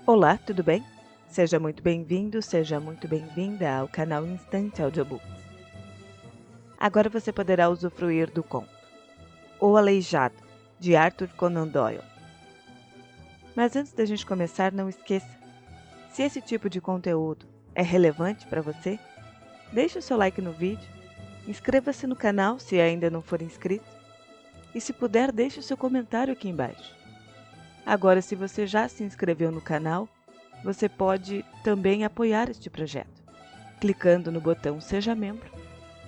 Olá, tudo bem? Seja muito bem-vindo, seja muito bem-vinda ao canal Instante Audiobooks. Agora você poderá usufruir do conto O Aleijado, de Arthur Conan Doyle. Mas antes da gente começar, não esqueça, se esse tipo de conteúdo é relevante para você, deixe o seu like no vídeo, inscreva-se no canal se ainda não for inscrito e, se puder, deixe o seu comentário aqui embaixo. Agora, se você já se inscreveu no canal, você pode também apoiar este projeto, clicando no botão Seja Membro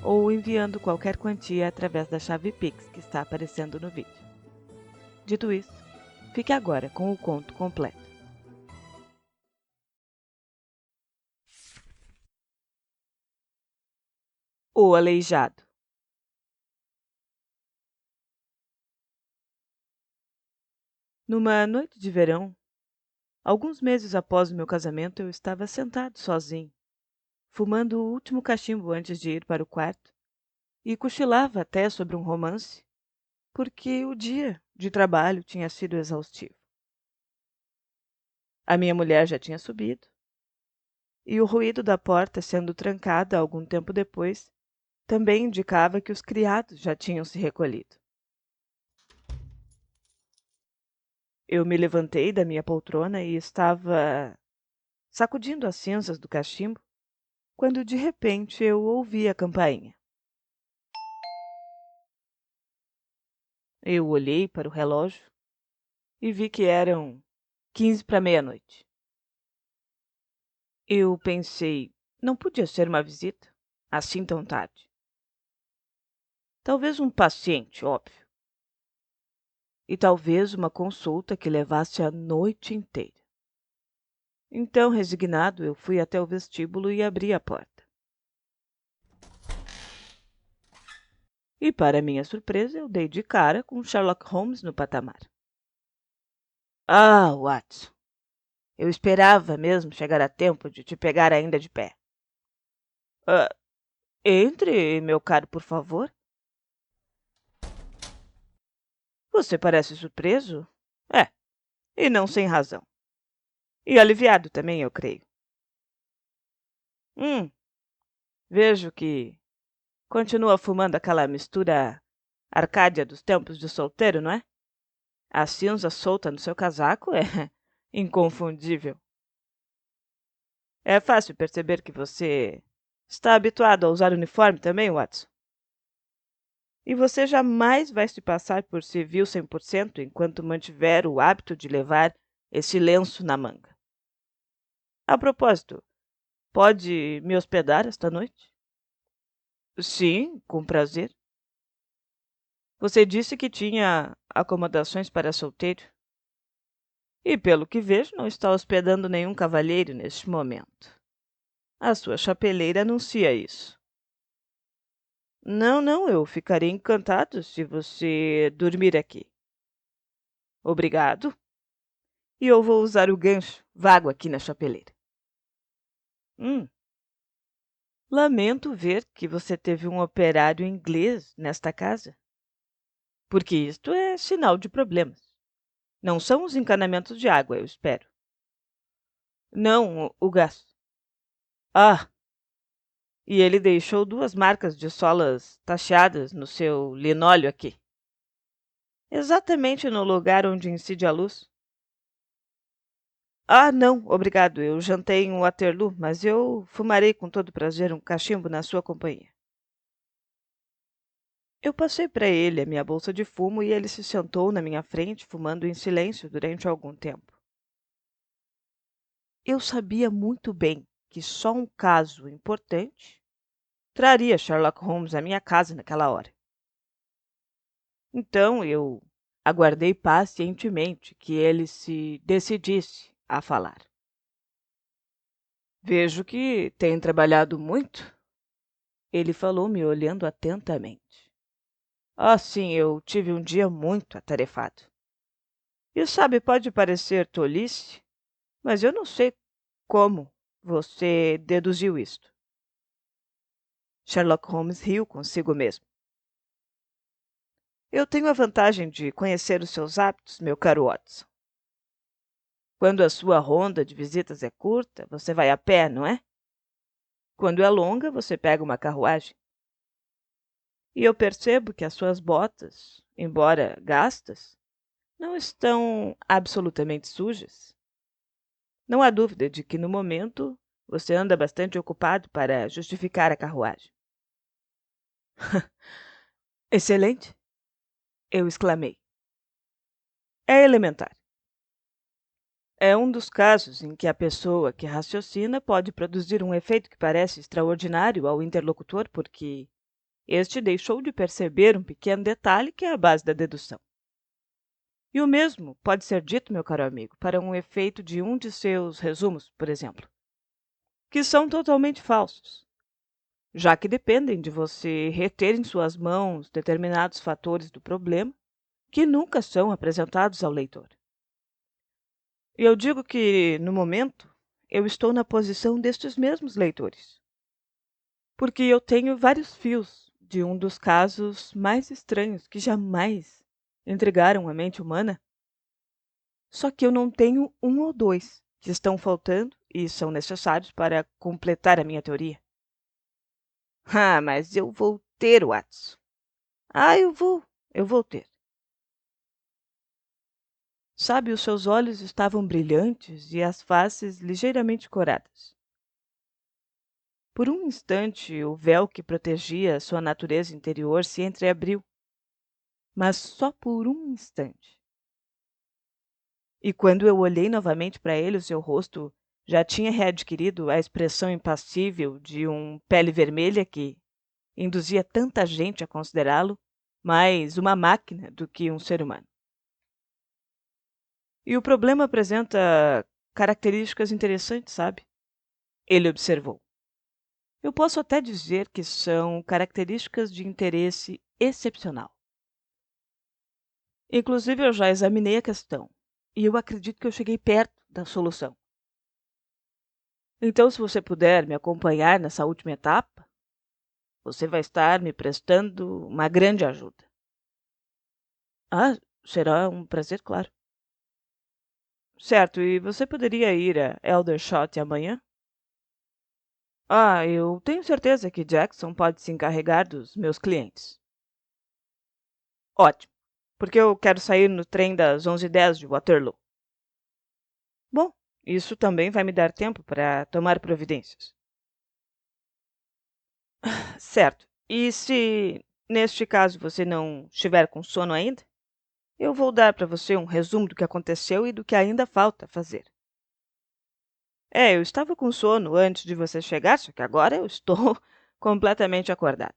ou enviando qualquer quantia através da chave Pix que está aparecendo no vídeo. Dito isso, fique agora com o conto completo. O Aleijado. Numa noite de verão, alguns meses após o meu casamento, eu estava sentado sozinho, fumando o último cachimbo antes de ir para o quarto, e cochilava até sobre um romance, porque o dia de trabalho tinha sido exaustivo. A minha mulher já tinha subido, e o ruído da porta sendo trancada algum tempo depois também indicava que os criados já tinham se recolhido. Eu me levantei da minha poltrona e estava sacudindo as cinzas do cachimbo, quando de repente eu ouvi a campainha. Eu olhei para o relógio e vi que eram 15 para meia-noite. Eu pensei, não podia ser uma visita, assim tão tarde. Talvez um paciente, óbvio. E talvez uma consulta que levasse a noite inteira. Então, resignado, eu fui até o vestíbulo e abri a porta. E, para minha surpresa, eu dei de cara com Sherlock Holmes no patamar. Ah, Watson, eu esperava mesmo chegar a tempo de te pegar ainda de pé. Ah, entre, meu caro, por favor. Você parece surpreso? É, e não sem razão. E aliviado também, eu creio. Hum, vejo que continua fumando aquela mistura Arcádia dos tempos de solteiro, não é? A cinza solta no seu casaco é inconfundível. É fácil perceber que você está habituado a usar uniforme também, Watson. E você jamais vai se passar por civil 100% enquanto mantiver o hábito de levar esse lenço na manga. A propósito, pode me hospedar esta noite? Sim, com prazer. Você disse que tinha acomodações para solteiro. E, pelo que vejo, não está hospedando nenhum cavalheiro neste momento. A sua chapeleira anuncia isso. Não, não, eu ficarei encantado se você dormir aqui. Obrigado. E eu vou usar o gancho vago aqui na chapeleira. Hum, lamento ver que você teve um operário inglês nesta casa, porque isto é sinal de problemas. Não são os encanamentos de água, eu espero. Não, o gás. Ah, e ele deixou 2 marcas de solas tacheadas no seu linóleo aqui. Exatamente no lugar onde incide a luz. Ah, não, obrigado. Eu jantei em Waterloo, mas eu fumarei com todo prazer um cachimbo na sua companhia. Eu passei para ele a minha bolsa de fumo e ele se sentou na minha frente, fumando em silêncio durante algum tempo. Eu sabia muito bem que só um caso importante traria Sherlock Holmes à minha casa naquela hora. Então eu aguardei pacientemente que ele se decidisse a falar. Vejo que tem trabalhado muito, ele falou, me olhando atentamente. Ah, sim, eu tive um dia muito atarefado. E sabe, pode parecer tolice, mas eu não sei como você deduziu isto. Sherlock Holmes riu consigo mesmo. Eu tenho a vantagem de conhecer os seus hábitos, meu caro Watson. Quando a sua ronda de visitas é curta, você vai a pé, não é? Quando é longa, você pega uma carruagem. E eu percebo que as suas botas, embora gastas, não estão absolutamente sujas. Não há dúvida de que, no momento, você anda bastante ocupado para justificar a carruagem. Excelente! Eu exclamei. É elementar. É um dos casos em que a pessoa que raciocina pode produzir um efeito que parece extraordinário ao interlocutor, porque este deixou de perceber um pequeno detalhe que é a base da dedução. E o mesmo pode ser dito, meu caro amigo, para um efeito de um de seus resumos, por exemplo, que são totalmente falsos, já que dependem de você reter em suas mãos determinados fatores do problema que nunca são apresentados ao leitor. E eu digo que, no momento, eu estou na posição destes mesmos leitores, porque eu tenho vários fios de um dos casos mais estranhos que jamais intrigaram a mente humana. Só que eu não tenho um ou dois que estão faltando e são necessários para completar a minha teoria. Ah, mas eu vou ter, Watson. Ah, eu vou ter. Sabe, os seus olhos estavam brilhantes e as faces ligeiramente coradas. Por um instante, o véu que protegia sua natureza interior se entreabriu, mas só por um instante. E quando eu olhei novamente para ele, o seu rosto já tinha readquirido a expressão impassível de um pele vermelha que induzia tanta gente a considerá-lo mais uma máquina do que um ser humano. E o problema apresenta características interessantes, sabe? Ele observou. Eu posso até dizer que são características de interesse excepcional. Inclusive, eu já examinei a questão e eu acredito que eu cheguei perto da solução. Então, se você puder me acompanhar nessa última etapa, você vai estar me prestando uma grande ajuda. Ah, será um prazer, claro. Certo, e você poderia ir a Eldershot amanhã? Ah, eu tenho certeza que Jackson pode se encarregar dos meus clientes. Ótimo, porque eu quero sair no trem das 11h10 de Waterloo. Bom, isso também vai me dar tempo para tomar providências. Certo. E se neste caso você não estiver com sono ainda, eu vou dar para você um resumo do que aconteceu e do que ainda falta fazer. Eu estava com sono antes de você chegar, só que agora eu estou completamente acordado.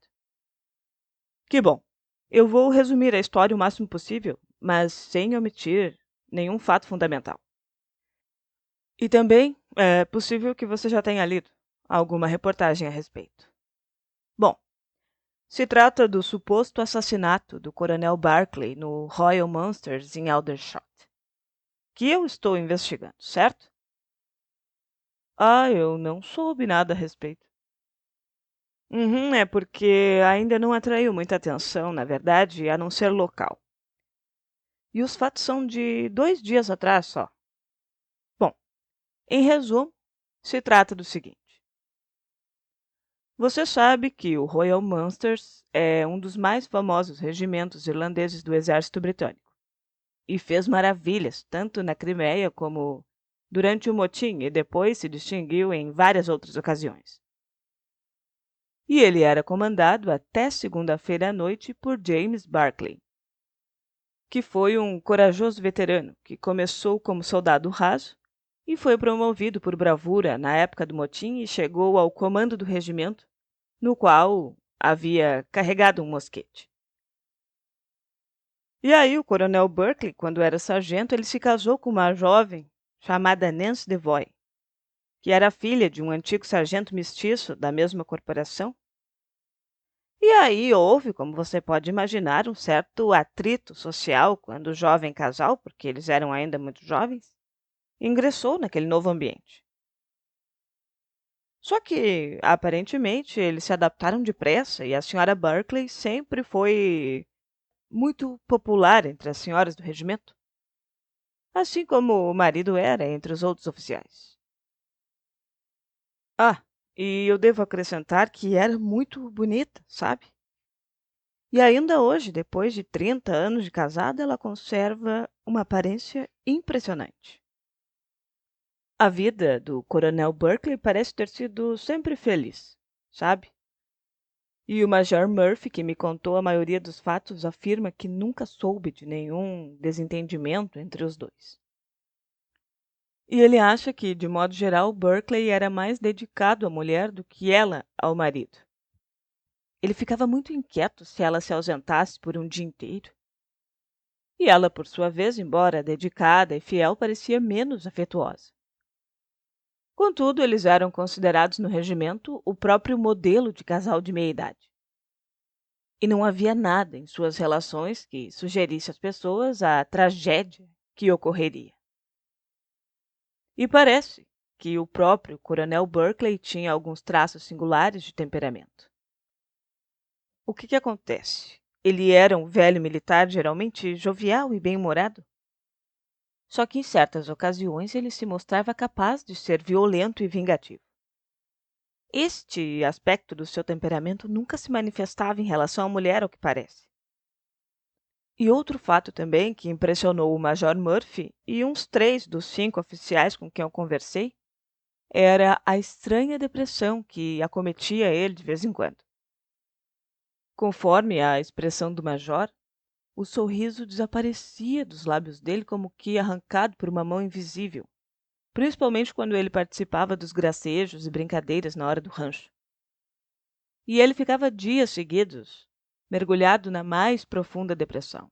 Que bom. Eu vou resumir a história o máximo possível, mas sem omitir nenhum fato fundamental. E também é possível que você já tenha lido alguma reportagem a respeito. Bom, se trata do suposto assassinato do Coronel Barclay no Royal Monsters em Aldershot, que eu estou investigando, certo? Ah, eu não soube nada a respeito. Uhum, é porque ainda não atraiu muita atenção, na verdade, a não ser local. E os fatos são de 2 dias atrás só. Bom, em resumo, se trata do seguinte. Você sabe que o Royal Monsters é um dos mais famosos regimentos irlandeses do exército britânico e fez maravilhas tanto na Crimeia como durante o motim e depois se distinguiu em várias outras ocasiões. E ele era comandado até segunda-feira à noite por James Barclay, que foi um corajoso veterano que começou como soldado raso e foi promovido por bravura na época do motim e chegou ao comando do regimento, no qual havia carregado um mosquete. E aí o coronel Berkeley, quando era sargento, ele se casou com uma jovem chamada Nance Devoy, que era filha de um antigo sargento mestiço da mesma corporação. E aí houve, como você pode imaginar, um certo atrito social quando o jovem casal, porque eles eram ainda muito jovens, ingressou naquele novo ambiente. Só que, aparentemente, eles se adaptaram depressa e a senhora Berkeley sempre foi muito popular entre as senhoras do regimento. assim como o marido era entre os outros oficiais. Ah, e eu devo acrescentar que era muito bonita, sabe? E ainda hoje, depois de 30 anos de casada, ela conserva uma aparência impressionante. A vida do Coronel Berkeley parece ter sido sempre feliz, sabe? E o Major Murphy, que me contou a maioria dos fatos, afirma que nunca soube de nenhum desentendimento entre os dois. E ele acha que, de modo geral, Berkeley era mais dedicado à mulher do que ela ao marido. Ele ficava muito inquieto se ela se ausentasse por um dia inteiro. E ela, por sua vez, embora dedicada e fiel, parecia menos afetuosa. Contudo, eles eram considerados no regimento o próprio modelo de casal de meia-idade. E não havia nada em suas relações que sugerisse às pessoas a tragédia que ocorreria. E parece que o próprio Coronel Berkeley tinha alguns traços singulares de temperamento. O que acontece? Ele era um velho militar geralmente jovial e bem-humorado. Só que em certas ocasiões ele se mostrava capaz de ser violento e vingativo. Este aspecto do seu temperamento nunca se manifestava em relação à mulher, ao que parece. E outro fato também que impressionou o Major Murphy e uns 3 dos 5 oficiais com quem eu conversei era a estranha depressão que acometia ele de vez em quando. Conforme a expressão do Major, o sorriso desaparecia dos lábios dele como que arrancado por uma mão invisível, principalmente quando ele participava dos gracejos e brincadeiras na hora do rancho. E ele ficava dias seguidos mergulhado na mais profunda depressão.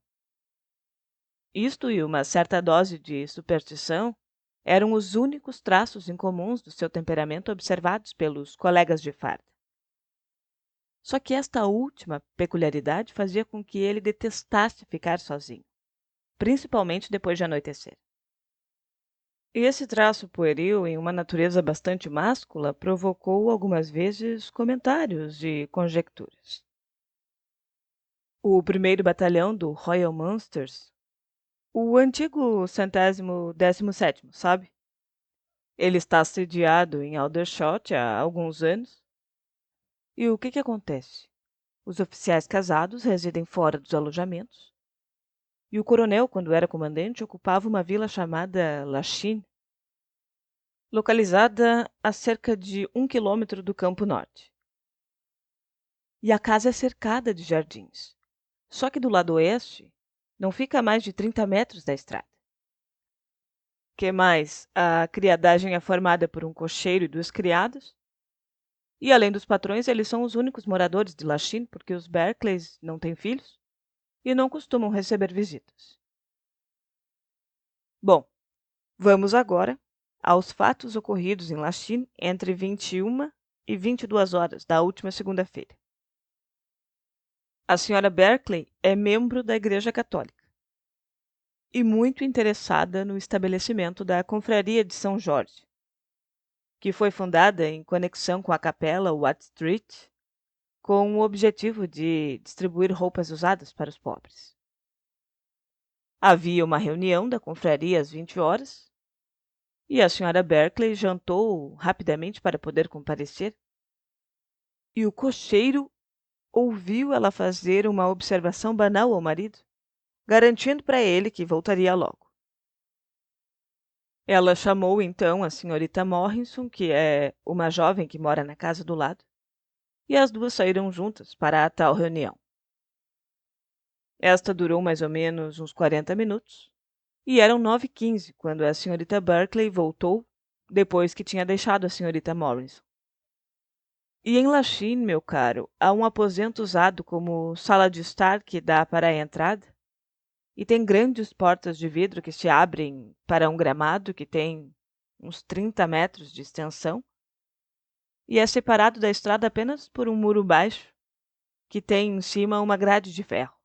Isto e uma certa dose de superstição eram os únicos traços incomuns do seu temperamento observados pelos colegas de farda. Só que esta última peculiaridade fazia com que ele detestasse ficar sozinho, principalmente depois de anoitecer. E esse traço pueril, em uma natureza bastante máscula, provocou algumas vezes comentários e conjecturas. O primeiro batalhão do Royal Munsters, o antigo 117º, sabe? Ele está sediado em Aldershot há alguns anos. E o que acontece? Os oficiais casados residem fora dos alojamentos. E o coronel, quando era comandante, ocupava uma vila chamada Lachine, localizada a cerca de 1 quilômetro do Campo Norte. E a casa é cercada de jardins. Só que do lado oeste, não fica a mais de 30 metros da estrada. Que mais? A criadagem é formada por um cocheiro e 2 criadas. E além dos patrões, eles são os únicos moradores de Lachine, porque os Berkeleys não têm filhos e não costumam receber visitas. Bom, vamos agora aos fatos ocorridos em Lachine entre 21 e 22 horas da última segunda-feira. A senhora Berkeley é membro da Igreja Católica e muito interessada no estabelecimento da Confraria de São Jorge, que foi fundada em conexão com a capela Watt Street, com o objetivo de distribuir roupas usadas para os pobres. Havia uma reunião da confraria às 20 horas e a senhora Berkeley jantou rapidamente para poder comparecer. E o cocheiro ouviu ela fazer uma observação banal ao marido, garantindo para ele que voltaria logo. Ela chamou então a senhorita Morrison, que é uma jovem que mora na casa do lado, e as duas saíram juntas para a tal reunião. Esta durou mais ou menos uns 40 minutos, e eram 9h15 quando a senhorita Berkeley voltou, depois que tinha deixado a senhorita Morrison. E em Lachine, meu caro, há um aposento usado como sala de estar que dá para a entrada, e tem grandes portas de vidro que se abrem para um gramado que tem uns 30 metros de extensão, e é separado da estrada apenas por um muro baixo, que tem em cima uma grade de ferro.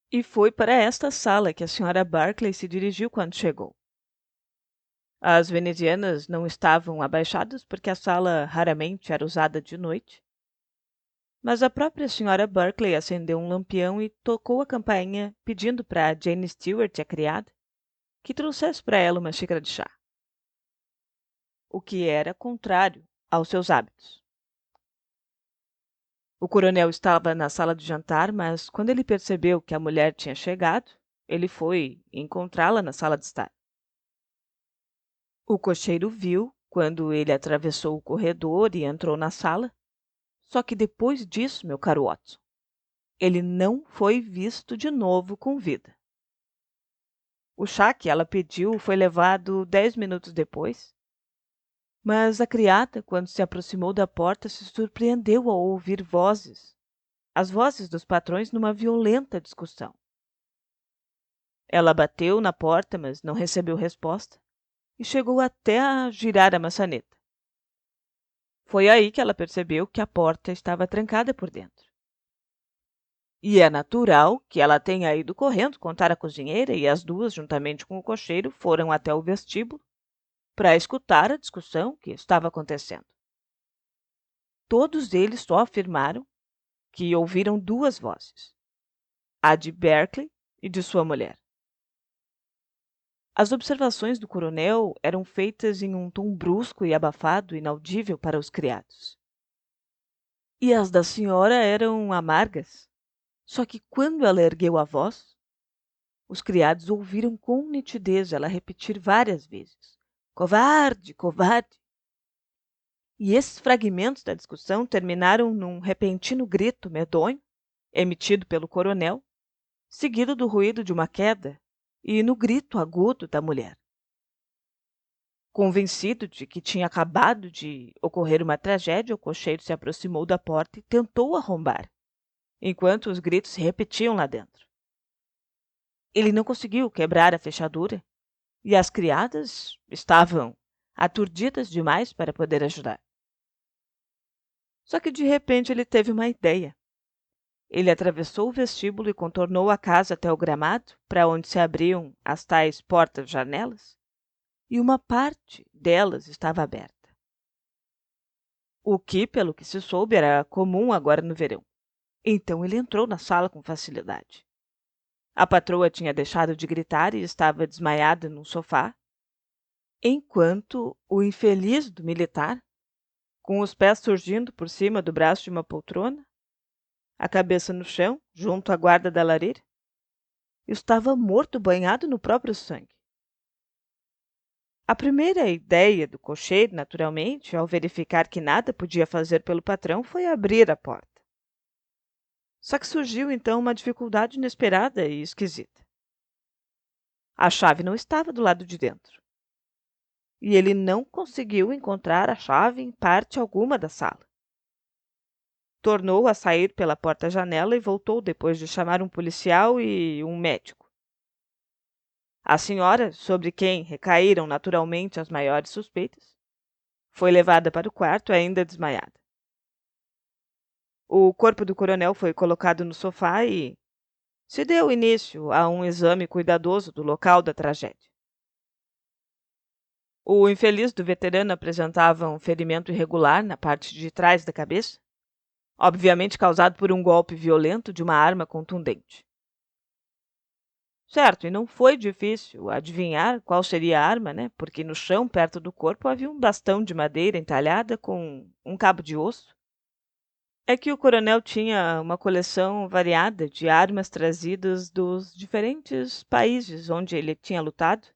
E foi para esta sala que a senhora Berkeley se dirigiu quando chegou. As venezianas não estavam abaixadas porque a sala raramente era usada de noite, mas a própria senhora Berkeley acendeu um lampião e tocou a campainha pedindo para Jane Stewart, a criada, que trouxesse para ela uma xícara de chá, o que era contrário aos seus hábitos. O coronel estava na sala de jantar, mas quando ele percebeu que a mulher tinha chegado, ele foi encontrá-la na sala de estar. O cocheiro viu quando ele atravessou o corredor e entrou na sala, só que depois disso, meu caro Watson, ele não foi visto de novo com vida. O chá que ela pediu foi levado 10 minutos depois, mas a criada, quando se aproximou da porta, se surpreendeu ao ouvir vozes, as vozes dos patrões numa violenta discussão. Ela bateu na porta, mas não recebeu resposta, e chegou até a girar a maçaneta. Foi aí que ela percebeu que a porta estava trancada por dentro. E é natural que ela tenha ido correndo contar à cozinheira e as duas, juntamente com o cocheiro, foram até o vestíbulo para escutar a discussão que estava acontecendo. Todos eles só afirmaram que ouviram duas vozes, a de Berkeley e de sua mulher. As observações do coronel eram feitas em um tom brusco e abafado, inaudível para os criados. E as da senhora eram amargas. Só que quando ela ergueu a voz, os criados ouviram com nitidez ela repetir várias vezes: covarde, covarde. E esses fragmentos da discussão terminaram num repentino grito medonho, emitido pelo coronel, seguido do ruído de uma queda e no grito agudo da mulher. Convencido de que tinha acabado de ocorrer uma tragédia, o cocheiro se aproximou da porta e tentou arrombar, enquanto os gritos se repetiam lá dentro. Ele não conseguiu quebrar a fechadura e as criadas estavam aturdidas demais para poder ajudar. Só que de repente ele teve uma ideia. Ele atravessou o vestíbulo e contornou a casa até o gramado, para onde se abriam as tais portas-janelas, e uma parte delas estava aberta. O que, pelo que se soube, era comum agora no verão. Então ele entrou na sala com facilidade. A patroa tinha deixado de gritar e estava desmaiada num sofá, enquanto o infeliz do militar, com os pés surgindo por cima do braço de uma poltrona, a cabeça no chão, junto à guarda da lareira, estava morto banhado no próprio sangue. A primeira ideia do cocheiro, naturalmente, ao verificar que nada podia fazer pelo patrão, foi abrir a porta. Só que surgiu então uma dificuldade inesperada e esquisita. A chave não estava do lado de dentro. E ele não conseguiu encontrar a chave em parte alguma da sala. Tornou a sair pela porta-janela e voltou depois de chamar um policial e um médico. A senhora, sobre quem recaíram naturalmente as maiores suspeitas, foi levada para o quarto ainda desmaiada. O corpo do coronel foi colocado no sofá e se deu início a um exame cuidadoso do local da tragédia. O infeliz do veterano apresentava um ferimento irregular na parte de trás da cabeça, obviamente causado por um golpe violento de uma arma contundente. Certo, e não foi difícil adivinhar qual seria a arma, né? Porque no chão, perto do corpo, havia um bastão de madeira entalhada com um cabo de osso. É que o coronel tinha uma coleção variada de armas trazidas dos diferentes países onde ele tinha lutado,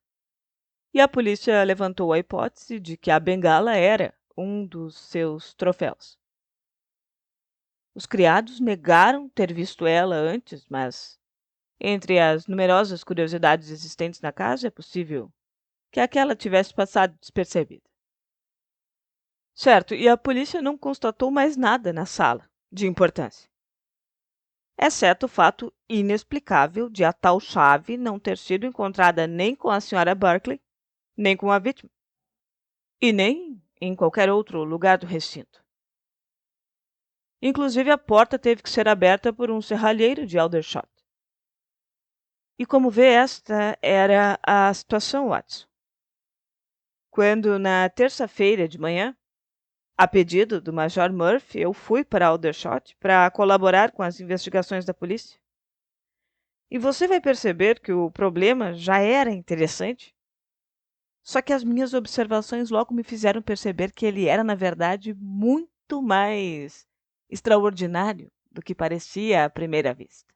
e a polícia levantou a hipótese de que a bengala era um dos seus troféus. Os criados negaram ter visto ela antes, mas entre as numerosas curiosidades existentes na casa, é possível que aquela tivesse passado despercebida. Certo, e a polícia não constatou mais nada na sala de importância, exceto o fato inexplicável de a tal chave não ter sido encontrada nem com a senhora Berkeley, nem com a vítima, e nem em qualquer outro lugar do recinto. Inclusive, a porta teve que ser aberta por um serralheiro de Aldershot. E como vê, esta era a situação, Watson. Quando, na terça-feira de manhã, a pedido do Major Murphy, eu fui para Aldershot para colaborar com as investigações da polícia. E você vai perceber que o problema já era interessante, só que as minhas observações logo me fizeram perceber que ele era, na verdade, muito mais extraordinário do que parecia à primeira vista.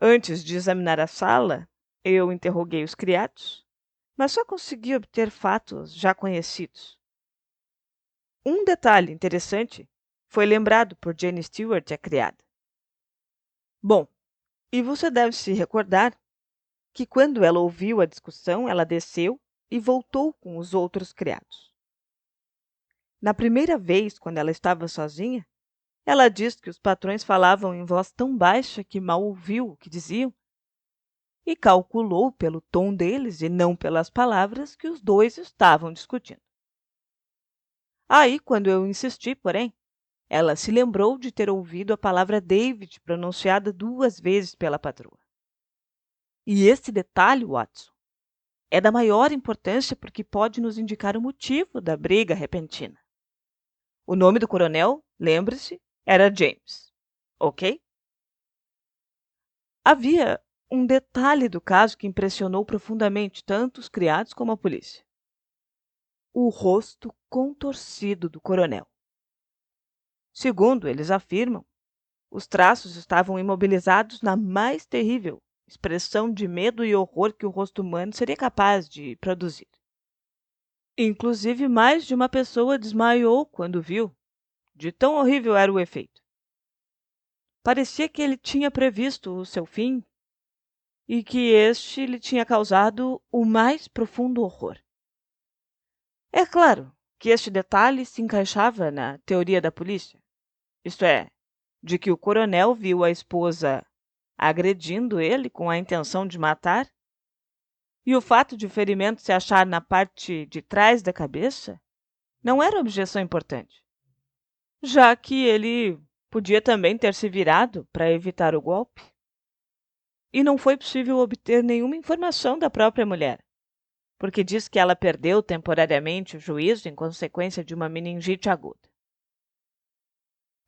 Antes de examinar a sala, eu interroguei os criados, mas só consegui obter fatos já conhecidos. Um detalhe interessante foi lembrado por Jane Stewart, a criada. Bom, e você deve se recordar que quando ela ouviu a discussão, ela desceu e voltou com os outros criados. Na primeira vez, quando ela estava sozinha, ela disse que os patrões falavam em voz tão baixa que mal ouviu o que diziam e calculou pelo tom deles e não pelas palavras que os dois estavam discutindo. Aí, quando eu insisti, porém, ela se lembrou de ter ouvido a palavra David pronunciada 2 vezes pela patroa. E esse detalhe, Watson, é da maior importância porque pode nos indicar o motivo da briga repentina. O nome do coronel, lembre-se, era James, ok? Havia um detalhe do caso que impressionou profundamente tanto os criados como a polícia. O rosto contorcido do coronel. Segundo eles afirmam, os traços estavam imobilizados na mais terrível expressão de medo e horror que o rosto humano seria capaz de produzir. Inclusive, mais de uma pessoa desmaiou quando viu, de tão horrível era o efeito. Parecia que ele tinha previsto o seu fim e que este lhe tinha causado o mais profundo horror. É claro que este detalhe se encaixava na teoria da polícia, isto é, de que o coronel viu a esposa agredindo ele com a intenção de matar, e o fato de o ferimento se achar na parte de trás da cabeça não era objeção importante, já que ele podia também ter se virado para evitar o golpe. E não foi possível obter nenhuma informação da própria mulher, porque diz que ela perdeu temporariamente o juízo em consequência de uma meningite aguda.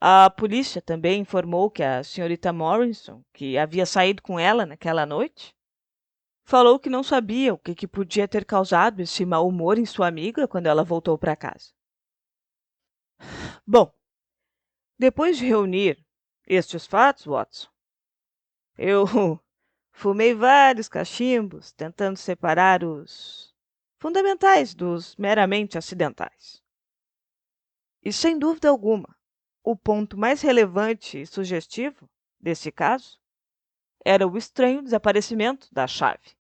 A polícia também informou que a senhorita Morrison, que havia saído com ela naquela noite, falou que não sabia o que podia ter causado esse mau humor em sua amiga quando ela voltou para casa. Bom, depois de reunir estes fatos, Watson, eu fumei vários cachimbos tentando separar os fundamentais dos meramente acidentais. E, sem dúvida alguma, o ponto mais relevante e sugestivo desse caso era o estranho desaparecimento da chave.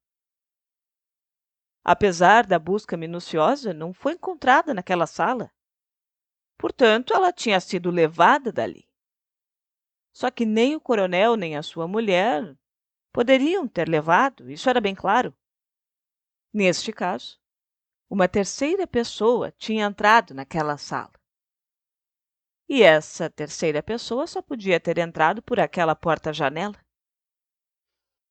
Apesar da busca minuciosa, não foi encontrada naquela sala. Portanto, ela tinha sido levada dali. Só que nem o coronel nem a sua mulher poderiam ter levado, isso era bem claro. Neste caso, uma terceira pessoa tinha entrado naquela sala. E essa terceira pessoa só podia ter entrado por aquela porta-janela.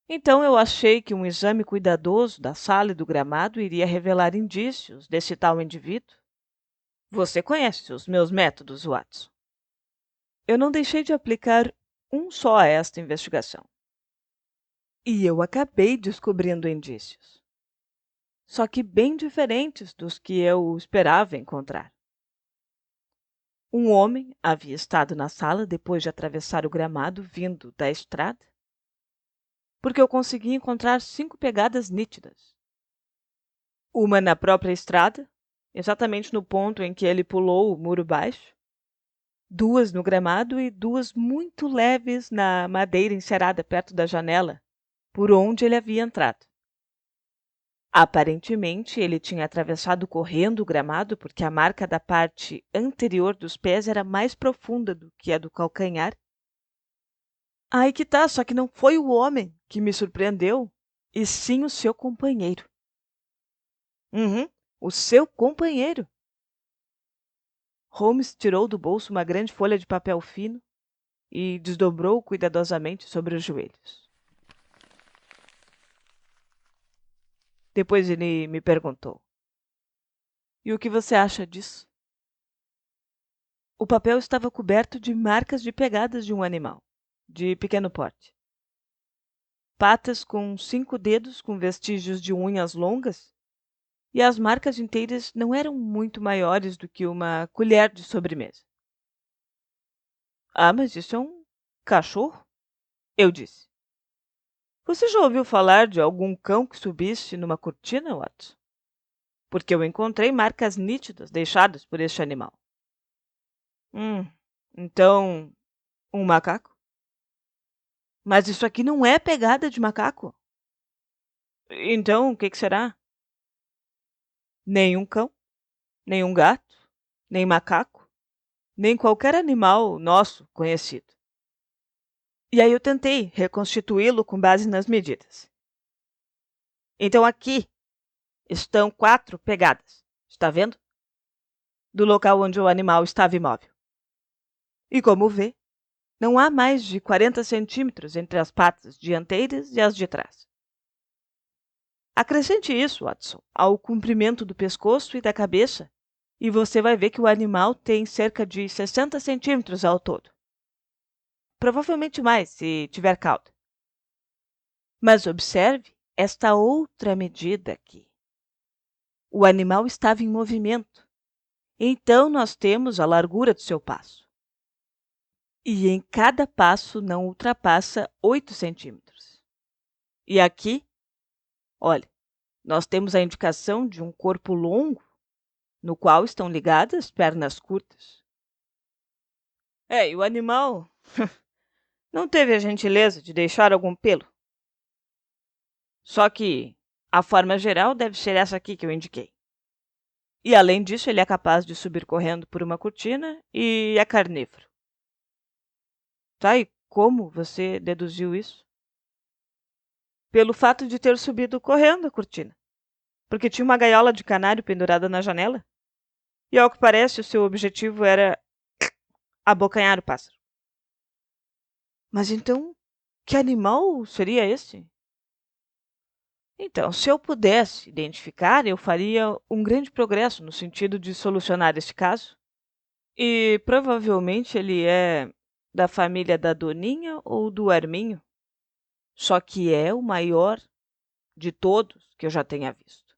Então eu achei que um exame cuidadoso da sala e do gramado iria revelar indícios desse tal indivíduo. Você conhece os meus métodos, Watson. Eu não deixei de aplicar um só a esta investigação. E eu acabei descobrindo indícios. Só que bem diferentes dos que eu esperava encontrar. Um homem havia estado na sala depois de atravessar o gramado vindo da estrada, porque eu consegui encontrar 5 pegadas nítidas. Uma na própria estrada, exatamente no ponto em que ele pulou o muro baixo, 2 no gramado e 2 muito leves na madeira encerada perto da janela, por onde ele havia entrado. Aparentemente, ele tinha atravessado correndo o gramado porque a marca da parte anterior dos pés era mais profunda do que a do calcanhar. Aí que tá, só que não foi o homem que me surpreendeu, e sim o seu companheiro. Uhum, o seu companheiro. Holmes tirou do bolso uma grande folha de papel fino e desdobrou cuidadosamente sobre os joelhos. Depois ele me perguntou: "E o que você acha disso?" O papel estava coberto de marcas de pegadas de um animal, de pequeno porte. patas com 5 dedos com vestígios de unhas longas, e as marcas inteiras não eram muito maiores do que uma colher de sobremesa. Ah, mas isso é um cachorro? Eu disse. Você já ouviu falar de algum cão que subisse numa cortina, Watson? Porque eu encontrei marcas nítidas deixadas por este animal. Então, um macaco? Mas isso aqui não é pegada de macaco. Então, o que será? Nem um cão, nem um gato, nem macaco, nem qualquer animal nosso conhecido. E aí eu tentei reconstituí-lo com base nas medidas. Então aqui estão 4 pegadas, está vendo? Do local onde o animal estava imóvel. E como vê, não há mais de 40 centímetros entre as patas dianteiras e as de trás. Acrescente isso, Watson, ao comprimento do pescoço e da cabeça, e você vai ver que o animal tem cerca de 60 centímetros ao todo. Provavelmente mais, se tiver cauda. Mas observe esta outra medida aqui. O animal estava em movimento. Então, nós temos a largura do seu passo. E em cada passo não ultrapassa 8 centímetros. E aqui, olha, nós temos a indicação de um corpo longo, no qual estão ligadas pernas curtas. E o animal não teve a gentileza de deixar algum pelo. Só que a forma geral deve ser essa aqui que eu indiquei. E além disso, ele é capaz de subir correndo por uma cortina e é carnívoro. Tá, e como você deduziu isso? Pelo fato de ter subido correndo a cortina. Porque tinha uma gaiola de canário pendurada na janela. E ao que parece, o seu objetivo era abocanhar o pássaro. Mas então, que animal seria esse? Então, se eu pudesse identificar, eu faria um grande progresso no sentido de solucionar este caso. E provavelmente ele é da família da Doninha ou do Arminho. Só que é o maior de todos que eu já tenha visto.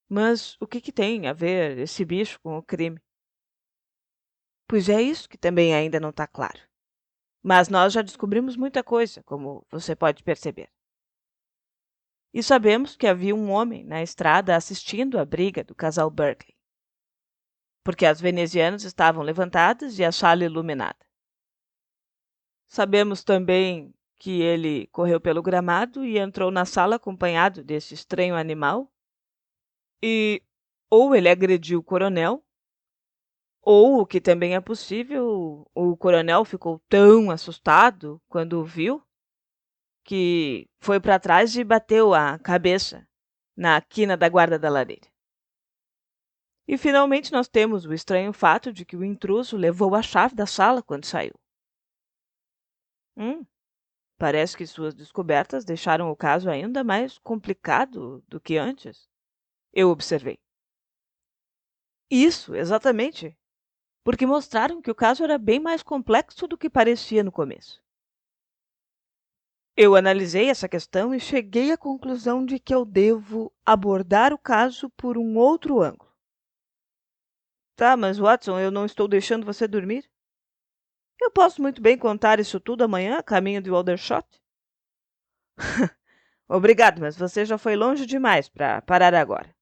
Mas o que tem a ver esse bicho com o crime? Pois é isso que também ainda não está claro. Mas nós já descobrimos muita coisa, como você pode perceber. E sabemos que havia um homem na estrada assistindo à briga do casal Berkeley, porque as venezianas estavam levantadas e a sala iluminada. Sabemos também que ele correu pelo gramado e entrou na sala acompanhado desse estranho animal. E ou ele agrediu o coronel, ou, o que também é possível, o coronel ficou tão assustado quando o viu que foi para trás e bateu a cabeça na quina da guarda da lareira. E finalmente nós temos o estranho fato de que o intruso levou a chave da sala quando saiu. Parece que suas descobertas deixaram o caso ainda mais complicado do que antes. Eu observei. Isso, exatamente. Porque mostraram que o caso era bem mais complexo do que parecia no começo. Eu analisei essa questão e cheguei à conclusão de que eu devo abordar o caso por um outro ângulo. Tá, mas Watson, eu não estou deixando você dormir? Eu posso muito bem contar isso tudo amanhã, a caminho de Aldershot. Obrigado, mas você já foi longe demais para parar agora.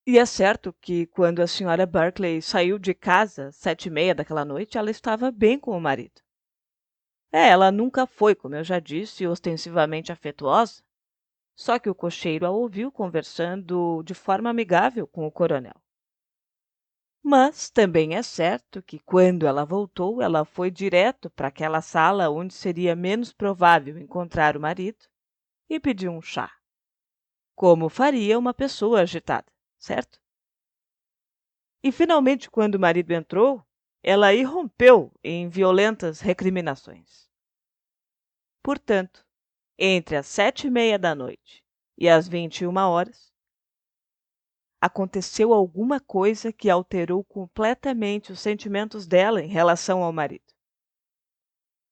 E é certo que quando a senhora Berkeley saiu de casa às 7h30 daquela noite, ela estava bem com o marido. Ela nunca foi, como eu já disse, ostensivamente afetuosa, só que o cocheiro a ouviu conversando de forma amigável com o coronel. Mas também é certo que quando ela voltou, ela foi direto para aquela sala onde seria menos provável encontrar o marido e pediu um chá, como faria uma pessoa agitada, certo? E finalmente, quando o marido entrou, ela irrompeu em violentas recriminações. Portanto, entre as 7h30 da noite e as 21h, aconteceu alguma coisa que alterou completamente os sentimentos dela em relação ao marido.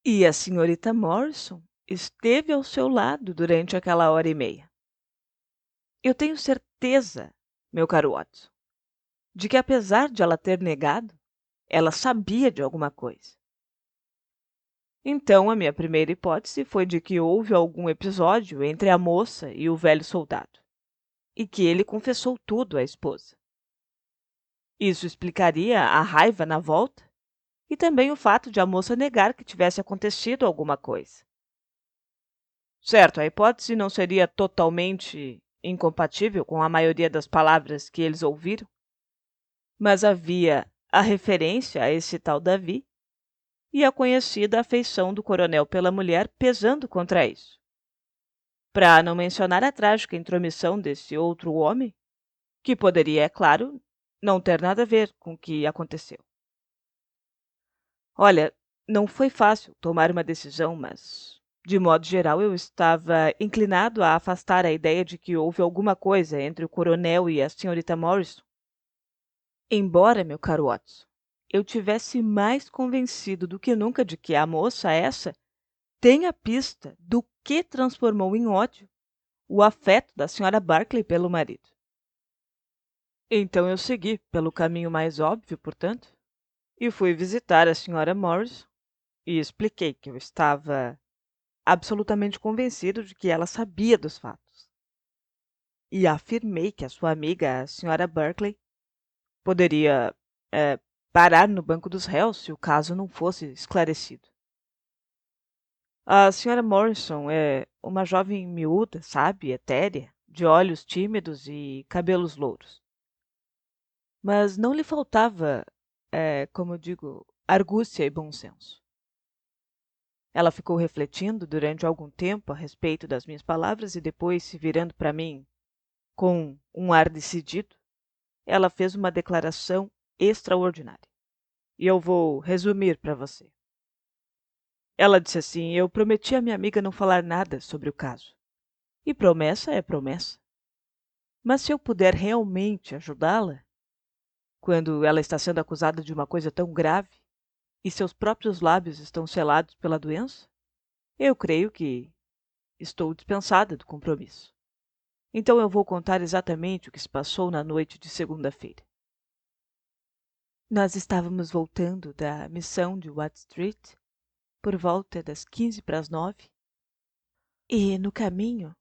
E a senhorita Morrison esteve ao seu lado durante aquela hora e meia. Eu tenho certeza, meu caro Watson, de que apesar de ela ter negado, ela sabia de alguma coisa. Então, a minha primeira hipótese foi de que houve algum episódio entre a moça e o velho soldado, e que ele confessou tudo à esposa. Isso explicaria a raiva na volta e também o fato de a moça negar que tivesse acontecido alguma coisa. Certo, a hipótese não seria totalmente incompatível com a maioria das palavras que eles ouviram, mas havia a referência a esse tal Davi e a conhecida afeição do coronel pela mulher pesando contra isso. Para não mencionar a trágica intromissão desse outro homem, que poderia, é claro, não ter nada a ver com o que aconteceu. Olha, não foi fácil tomar uma decisão, mas, de modo geral, eu estava inclinado a afastar a ideia de que houve alguma coisa entre o coronel e a senhorita Morrison. Embora, meu caro Watson, eu tivesse mais convencido do que nunca de que a moça essa tem a pista do que transformou em ódio o afeto da senhora Barclay pelo marido. Então eu segui pelo caminho mais óbvio, portanto, e fui visitar a senhora Morris e expliquei que eu estava absolutamente convencido de que ela sabia dos fatos. E afirmei que a sua amiga, a senhora Barclay, poderia eh, parar no banco dos réus se o caso não fosse esclarecido. A senhora Morrison é uma jovem miúda, sabe, etérea, de olhos tímidos e cabelos louros. Mas não lhe faltava, como eu digo, argúcia e bom senso. Ela ficou refletindo durante algum tempo a respeito das minhas palavras e depois, se virando para mim com um ar decidido, ela fez uma declaração extraordinária. E eu vou resumir para você. Ela disse assim: eu prometi à minha amiga não falar nada sobre o caso. E promessa é promessa. Mas se eu puder realmente ajudá-la, quando ela está sendo acusada de uma coisa tão grave e seus próprios lábios estão selados pela doença, eu creio que estou dispensada do compromisso. Então eu vou contar exatamente o que se passou na noite de segunda-feira. Nós estávamos voltando da missão de Watt Street por volta das 8:45 e, no caminho,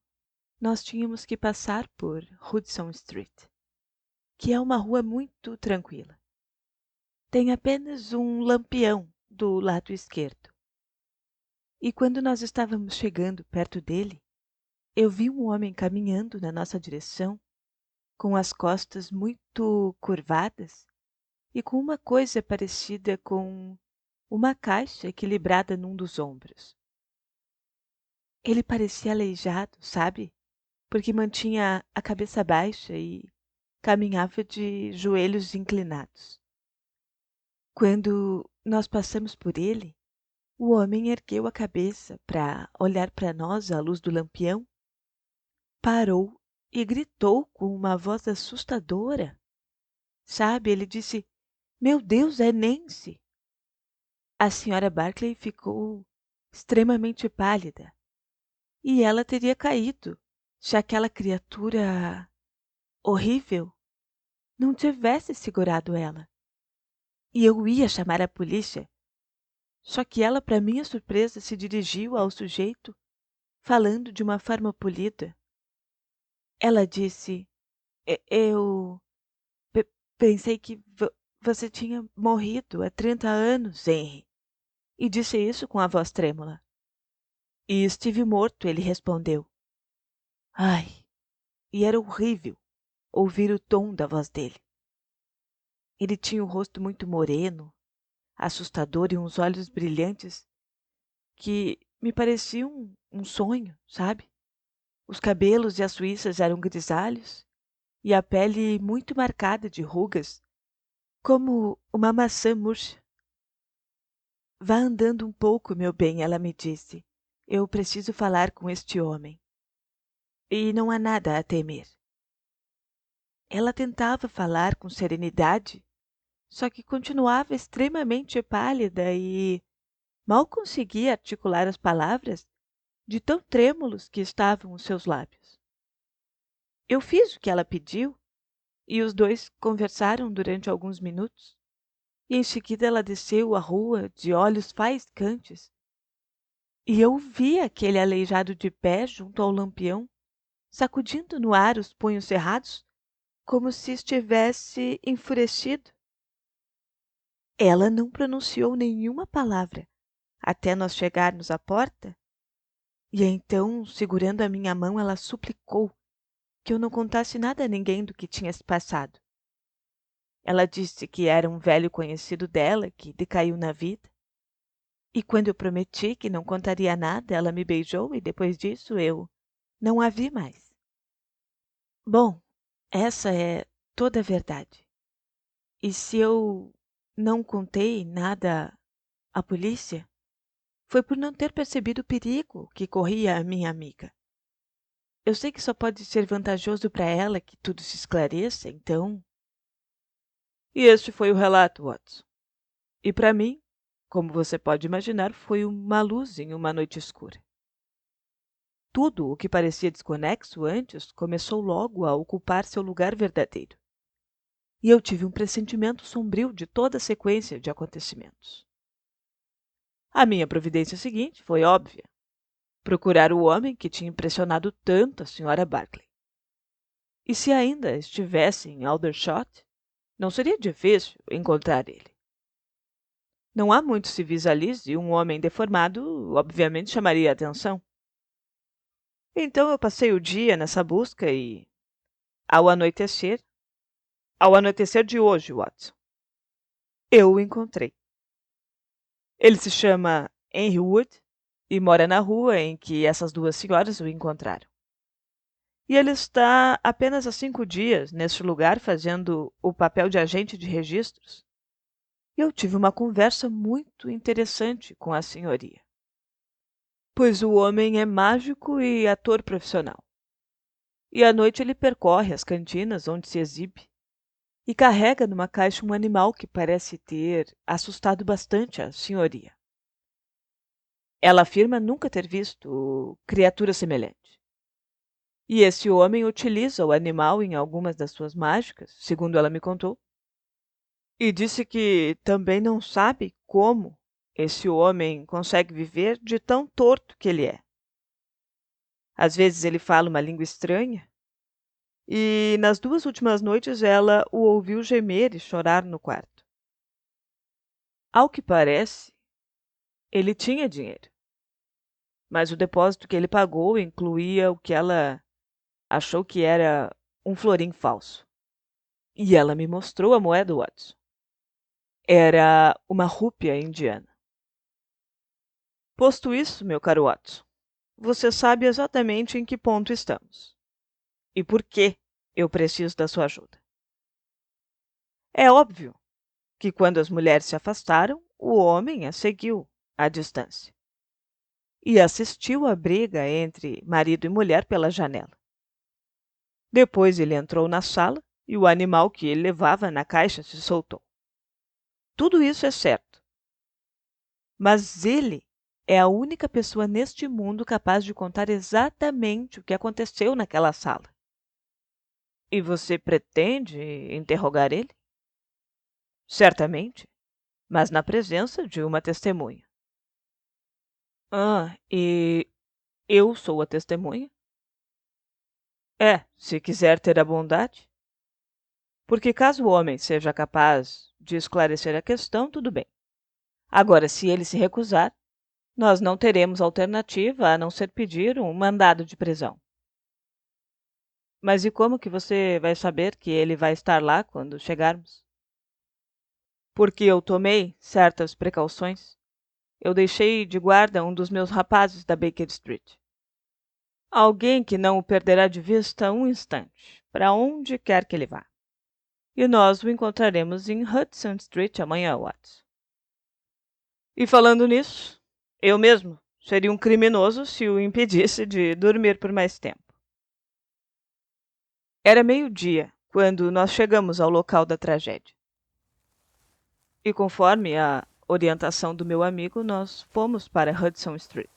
nós tínhamos que passar por Hudson Street, que é uma rua muito tranquila. Tem apenas um lampião do lado esquerdo. E quando nós estávamos chegando perto dele, eu vi um homem caminhando na nossa direção, com as costas muito curvadas e com uma coisa parecida com uma caixa equilibrada num dos ombros. Ele parecia aleijado, sabe? Porque mantinha a cabeça baixa e caminhava de joelhos inclinados. Quando nós passamos por ele, o homem ergueu a cabeça para olhar para nós à luz do lampião, parou e gritou com uma voz assustadora. Sabe, ele disse: Meu Deus, é Nancy! A senhora Barclay ficou extremamente pálida e ela teria caído se aquela criatura horrível não tivesse segurado ela. E eu ia chamar a polícia, só que ela, para minha surpresa, se dirigiu ao sujeito, falando de uma forma polida. Ela disse: Eu pensei que você tinha morrido há 30 anos, Henry. E disse isso com a voz trêmula. E estive morto, ele respondeu. Ai, e era horrível ouvir o tom da voz dele. Ele tinha um rosto muito moreno, assustador e uns olhos brilhantes que me pareciam um sonho, sabe? Os cabelos e as suíças eram grisalhos e a pele muito marcada de rugas, como uma maçã murcha. Vá andando um pouco, meu bem, ela me disse. Eu preciso falar com este homem. E não há nada a temer. Ela tentava falar com serenidade, só que continuava extremamente pálida e mal conseguia articular as palavras de tão trêmulos que estavam os seus lábios. Eu fiz o que ela pediu e os dois conversaram durante alguns minutos. E em seguida ela desceu a rua de olhos faiscantes e eu vi aquele aleijado de pé junto ao lampião, sacudindo no ar os punhos cerrados, como se estivesse enfurecido. Ela não pronunciou nenhuma palavra até nós chegarmos à porta, e então, segurando a minha mão, ela suplicou que eu não contasse nada a ninguém do que tinha se passado. Ela disse que era um velho conhecido dela que decaiu na vida. E quando eu prometi que não contaria nada, ela me beijou e depois disso eu não a vi mais. Bom, essa é toda a verdade. E se eu não contei nada à polícia, foi por não ter percebido o perigo que corria a minha amiga. Eu sei que só pode ser vantajoso para ela que tudo se esclareça, então. E este foi o relato, Watson. E para mim, como você pode imaginar, foi uma luz em uma noite escura. Tudo o que parecia desconexo antes começou logo a ocupar seu lugar verdadeiro. E eu tive um pressentimento sombrio de toda a sequência de acontecimentos. A minha providência seguinte foi óbvia: procurar o homem que tinha impressionado tanto a Sra. Barclay. E se ainda estivesse em Aldershot, não seria difícil encontrar ele. Não há muitos civis ali e um homem deformado obviamente chamaria a atenção. Então eu passei o dia nessa busca e, ao anoitecer de hoje, Watson, eu o encontrei. Ele se chama Henry Wood e mora na rua em que essas duas senhoras o encontraram. E ele está apenas há 5 dias neste lugar fazendo o papel de agente de registros. E eu tive uma conversa muito interessante com a senhoria. Pois o homem é mágico e ator profissional. E à noite ele percorre as cantinas onde se exibe e carrega numa caixa um animal que parece ter assustado bastante a senhoria. Ela afirma nunca ter visto criatura semelhante. E esse homem utiliza o animal em algumas das suas mágicas, segundo ela me contou, e disse que também não sabe como esse homem consegue viver de tão torto que ele é. Às vezes ele fala uma língua estranha, e nas 2 últimas noites ela o ouviu gemer e chorar no quarto. Ao que parece, ele tinha dinheiro, mas o depósito que ele pagou incluía o que ela achou que era um florim falso. E ela me mostrou a moeda, Watson. Era uma rúpia indiana. Posto isso, meu caro Watson, você sabe exatamente em que ponto estamos e por que eu preciso da sua ajuda. É óbvio que quando as mulheres se afastaram, o homem as seguiu à distância e assistiu à briga entre marido e mulher pela janela. Depois ele entrou na sala e o animal que ele levava na caixa se soltou. Tudo isso é certo. Mas ele é a única pessoa neste mundo capaz de contar exatamente o que aconteceu naquela sala. E você pretende interrogar ele? Certamente, mas na presença de uma testemunha. Ah, e eu sou a testemunha? É, se quiser ter a bondade. Porque caso o homem seja capaz de esclarecer a questão, tudo bem. Agora, se ele se recusar, nós não teremos alternativa a não ser pedir um mandado de prisão. Mas e como que você vai saber que ele vai estar lá quando chegarmos? Porque eu tomei certas precauções. Eu deixei de guarda um dos meus rapazes da Baker Street. Alguém que não o perderá de vista um instante, para onde quer que ele vá. E nós o encontraremos em Hudson Street amanhã, Watts. E falando nisso, eu mesmo seria um criminoso se o impedisse de dormir por mais tempo. Era meio-dia quando nós chegamos ao local da tragédia. E conforme a orientação do meu amigo, nós fomos para Hudson Street.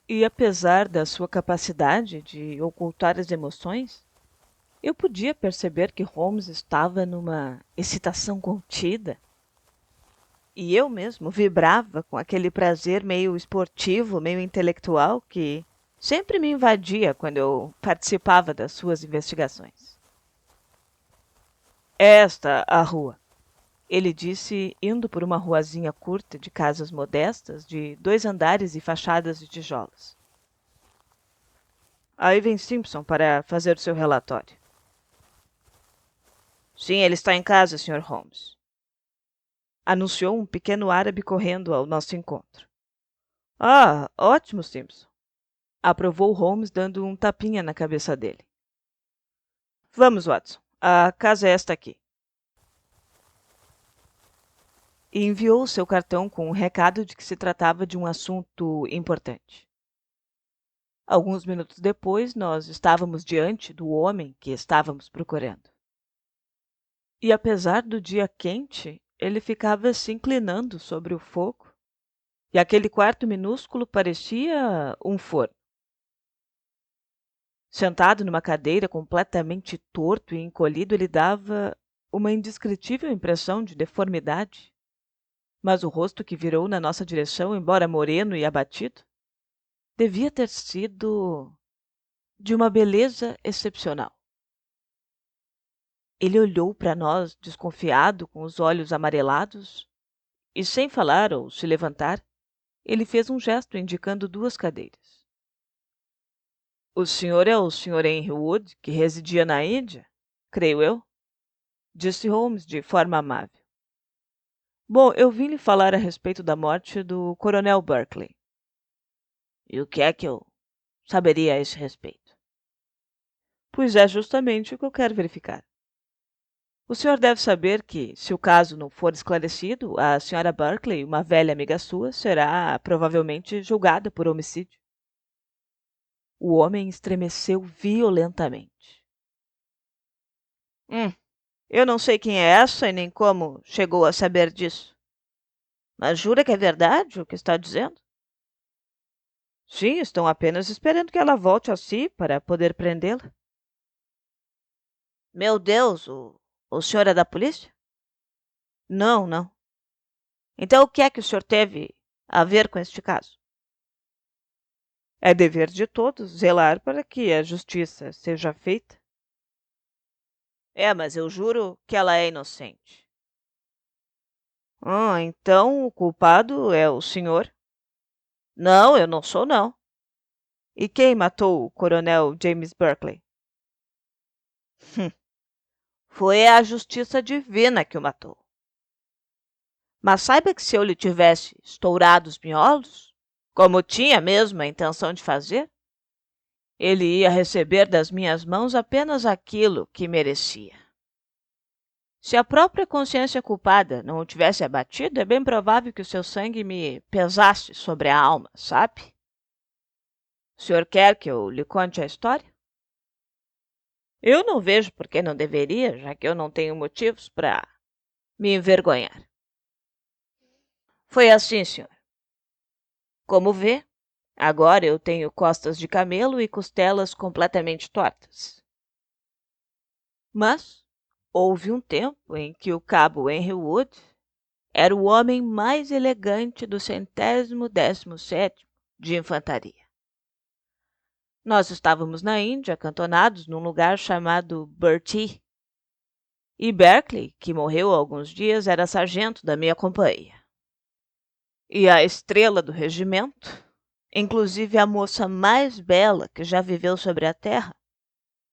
E apesar da sua capacidade de ocultar as emoções, eu podia perceber que Holmes estava numa excitação contida. E eu mesmo vibrava com aquele prazer meio esportivo, meio intelectual que sempre me invadia quando eu participava das suas investigações. Esta a rua, ele disse, indo por uma ruazinha curta de casas modestas, de 2 andares e fachadas de tijolos. Aí vem Simpson para fazer o seu relatório. Sim, ele está em casa, Sr. Holmes. Anunciou um pequeno árabe correndo ao nosso encontro. Ah, ótimo, Simpson. Aprovou Holmes, dando um tapinha na cabeça dele. Vamos, Watson. A casa é esta aqui. E enviou seu cartão com um recado de que se tratava de um assunto importante. Alguns minutos depois, nós estávamos diante do homem que estávamos procurando. E apesar do dia quente, ele ficava se inclinando sobre o fogo, e aquele quarto minúsculo parecia um forno. Sentado numa cadeira completamente torto e encolhido, ele dava uma indescritível impressão de deformidade. Mas o rosto que virou na nossa direção, embora moreno e abatido, devia ter sido de uma beleza excepcional. Ele olhou para nós, desconfiado, com os olhos amarelados, e sem falar ou se levantar, ele fez um gesto indicando 2 cadeiras. O senhor é o Sr. Henry Wood, que residia na Índia? Creio eu, disse Holmes de forma amável. Bom, eu vim lhe falar a respeito da morte do Coronel Berkeley. E o que é que eu saberia a esse respeito? Pois é justamente o que eu quero verificar. O senhor deve saber que, se o caso não for esclarecido, a Sra. Berkeley, uma velha amiga sua, será provavelmente julgada por homicídio. O homem estremeceu violentamente. Eu não sei quem é essa e nem como chegou a saber disso. Mas jura que é verdade o que está dizendo? Sim, estão apenas esperando que ela volte a si para poder prendê-la. Meu Deus, o senhor é da polícia? Não, não. Então o que é que o senhor teve a ver com este caso? É dever de todos zelar para que a justiça seja feita. Mas eu juro que ela é inocente. Então o culpado é o senhor? Não, eu não sou, não. E quem matou o coronel James Berkeley? Foi a justiça divina que o matou. Mas saiba que se eu lhe tivesse estourado os miolos, como tinha mesmo a intenção de fazer, ele ia receber das minhas mãos apenas aquilo que merecia. Se a própria consciência culpada não o tivesse abatido, é bem provável que o seu sangue me pesasse sobre a alma, sabe? O senhor quer que eu lhe conte a história? Eu não vejo por que não deveria, já que eu não tenho motivos para me envergonhar. Foi assim, senhor. Como vê, agora eu tenho costas de camelo e costelas completamente tortas. Mas houve um tempo em que o cabo Henry Wood era o homem mais elegante do 117º de infantaria. Nós estávamos na Índia, acantonados num lugar chamado Bertie, e Berkeley, que morreu há alguns dias, era sargento da minha companhia. E a estrela do regimento, inclusive a moça mais bela que já viveu sobre a terra,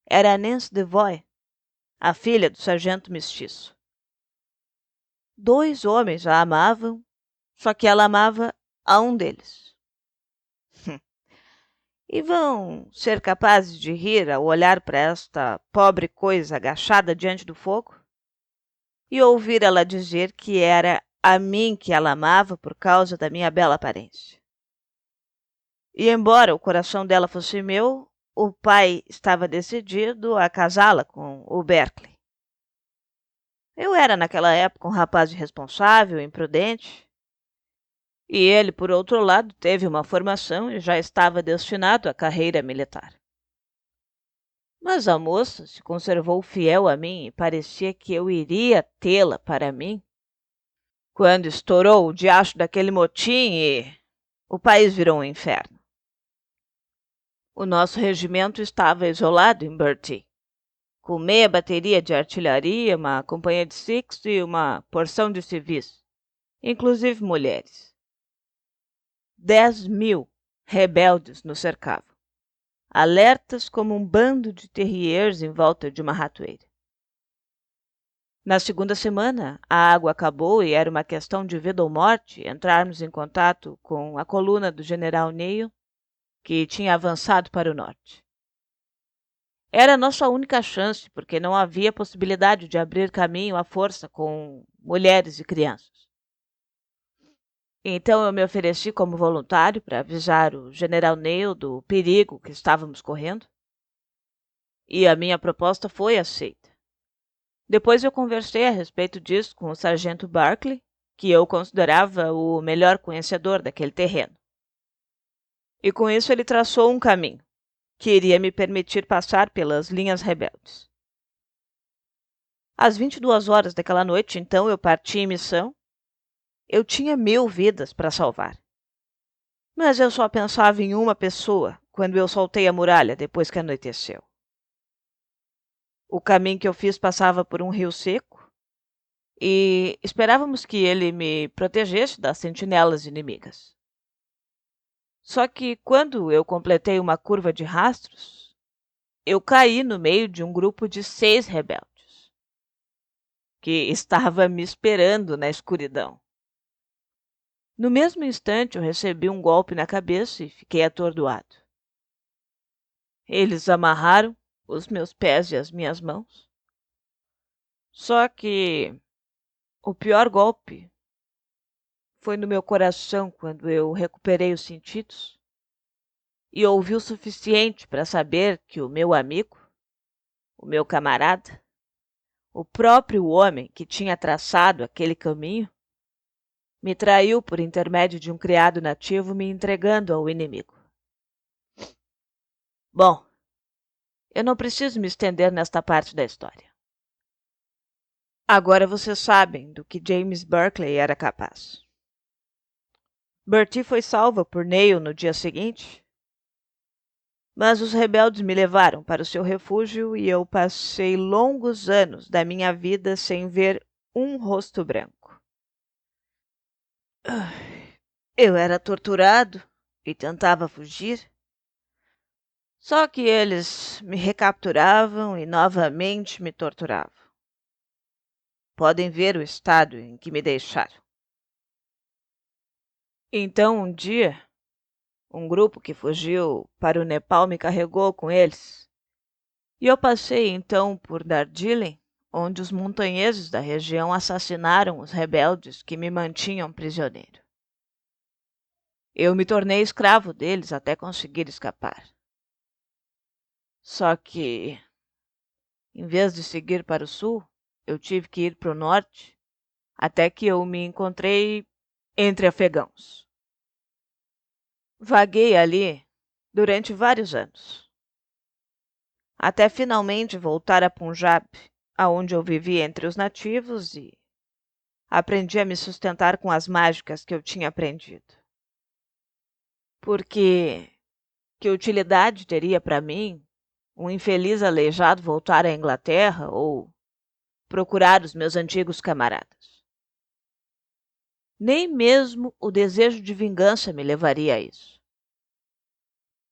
era Nancy Devoy, a filha do sargento mestiço. 2 homens a amavam, só que ela amava a um deles. E vão ser capazes de rir ao olhar para esta pobre coisa agachada diante do fogo e ouvir ela dizer que era a mim que ela amava por causa da minha bela aparência. E embora o coração dela fosse meu, o pai estava decidido a casá-la com o Berkeley. Eu era naquela época um rapaz irresponsável, imprudente, E ele, por outro lado, teve uma formação e já estava destinado à carreira militar. Mas a moça se conservou fiel a mim e parecia que eu iria tê-la para mim. Quando estourou o diacho daquele motim e o país virou um inferno. O nosso regimento estava isolado em Bertie, com meia bateria de artilharia, uma companhia de Sikhs e uma porção de civis, inclusive mulheres. 10.000 rebeldes nos cercavam, alertas como um bando de terriers em volta de uma ratoeira. Na segunda semana, a água acabou e era uma questão de vida ou morte entrarmos em contato com a coluna do general Neil, que tinha avançado para o norte. Era a nossa única chance, porque não havia possibilidade de abrir caminho à força com mulheres e crianças. Então eu me ofereci como voluntário para avisar o general Neil do perigo que estávamos correndo. E a minha proposta foi aceita. Depois eu conversei a respeito disso com o sargento Barclay, que eu considerava o melhor conhecedor daquele terreno. E com isso ele traçou um caminho que iria me permitir passar pelas linhas rebeldes. Às 22 horas daquela noite, então, eu parti em missão. Eu tinha 1.000 vidas para salvar. Mas eu só pensava em uma pessoa quando eu soltei a muralha depois que anoiteceu. O caminho que eu fiz passava por um rio seco e esperávamos que ele me protegesse das sentinelas inimigas. Só que quando eu completei uma curva de rastros, eu caí no meio de um grupo de 6 rebeldes, que estava me esperando na escuridão. No mesmo instante, eu recebi um golpe na cabeça e fiquei atordoado. Eles amarraram os meus pés e as minhas mãos. Só que o pior golpe foi no meu coração quando eu recuperei os sentidos e ouvi o suficiente para saber que o meu amigo, o meu camarada, o próprio homem que tinha traçado aquele caminho, me traiu por intermédio de um criado nativo me entregando ao inimigo. Bom, eu não preciso me estender nesta parte da história. Agora vocês sabem do que James Barclay era capaz. Bertie foi salva por Neil no dia seguinte, mas os rebeldes me levaram para o seu refúgio e eu passei longos anos da minha vida sem ver um rosto branco. Eu era torturado e tentava fugir. Só que eles me recapturavam e novamente me torturavam. Podem ver o estado em que me deixaram. Então, um dia, um grupo que fugiu para o Nepal me carregou com eles. E eu passei então por Darjeeling, onde os montanheses da região assassinaram os rebeldes que me mantinham prisioneiro. Eu me tornei escravo deles até conseguir escapar. Só que, em vez de seguir para o sul, eu tive que ir para o norte, até que eu me encontrei entre afegãos. Vaguei ali durante vários anos, até finalmente voltar a Punjab, aonde eu vivi entre os nativos e aprendi a me sustentar com as mágicas que eu tinha aprendido. Porque que utilidade teria para mim um infeliz aleijado voltar à Inglaterra ou procurar os meus antigos camaradas? Nem mesmo o desejo de vingança me levaria a isso.